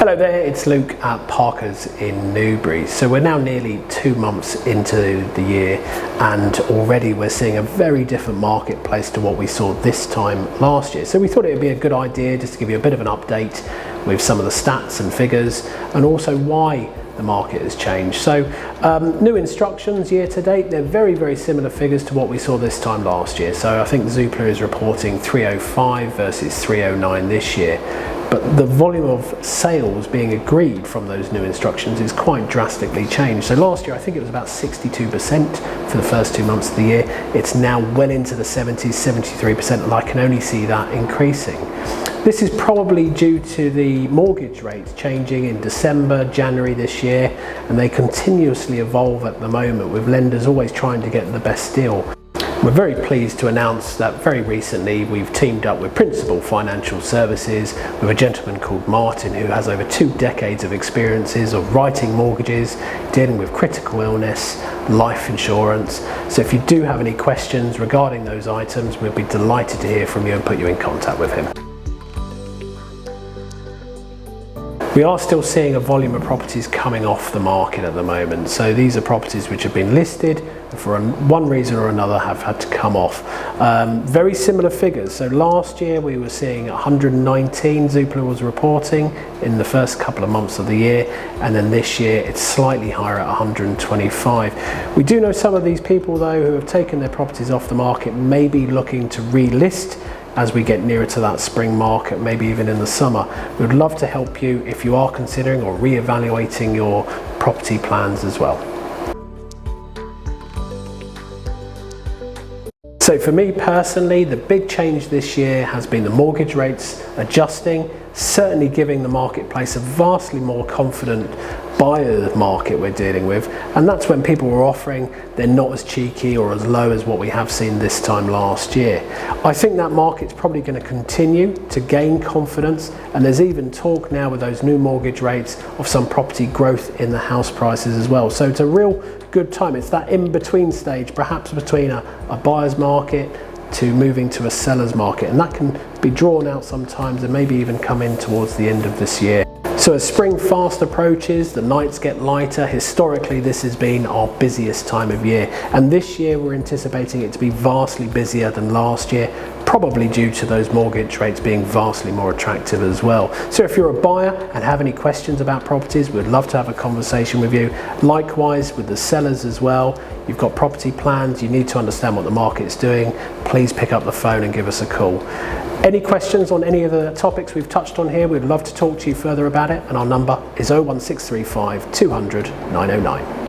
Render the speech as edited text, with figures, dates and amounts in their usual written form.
Hello there, it's Luke at Parker's in Newbury. So we're now nearly 2 months into the year and already we're seeing a very different marketplace to what we saw this time last year. So we thought it would be a good idea just to give you a bit of an update with some of the stats and figures and also why the market has changed. So new instructions year to date, they're very similar figures to what we saw this time last year. So I think Zoopla is reporting 305 versus 309 this year. But the volume of sales being agreed from those new instructions is quite drastically changed. So last year I think it was about 62% for the first 2 months of the year. It's now well into the 70s, 73%, and I can only see that increasing. This is probably due to the mortgage rates changing in December, January this year, and they continuously evolve at the moment with lenders always trying to get the best deal. We're very pleased to announce that very recently we've teamed up with Principal Financial Services with a gentleman called Martin who has over 2 decades of experiences of writing mortgages, dealing with critical illness, life insurance. So if you do have any questions regarding those items, we'll be delighted to hear from you and put you in contact with him. We are still seeing a volume of properties coming off the market at the moment. So these are properties which have been listed and for one reason or another have had to come off. Very similar figures. So last year we were seeing 119 Zoopla was reporting in the first couple of months of the year, and then this year it's slightly higher at 125. We do know some of these people though who have taken their properties off the market may be looking to relist as we get nearer to that spring market, maybe even in the summer. We'd love to help you if you are considering or re-evaluating your property plans as well. So for me personally, the big change this year has been the mortgage rates adjusting, certainly giving the marketplace a vastly more confident buyer market we're dealing with, and that's when people were offering, they're not as cheeky or as low as what we have seen this time last year. I think that market's probably going to continue to gain confidence, and there's even talk now with those new mortgage rates of some property growth in the house prices as well. So it's a real good time. It's that in-between stage, perhaps between a buyer's market to moving to a seller's market, and that can be drawn out sometimes and maybe even come in towards the end of this year. So as spring fast approaches, the nights get lighter. Historically, this has been our busiest time of year. And this year, we're anticipating it to be vastly busier than last year, probably due to those mortgage rates being vastly more attractive as well. So if you're a buyer and have any questions about properties, we'd love to have a conversation with you. Likewise with the sellers as well. You've got property plans, you need to understand what the market's doing. Please pick up the phone and give us a call. Any questions on any of the topics we've touched on here, we'd love to talk to you further about it, and our number is 01635 200 909.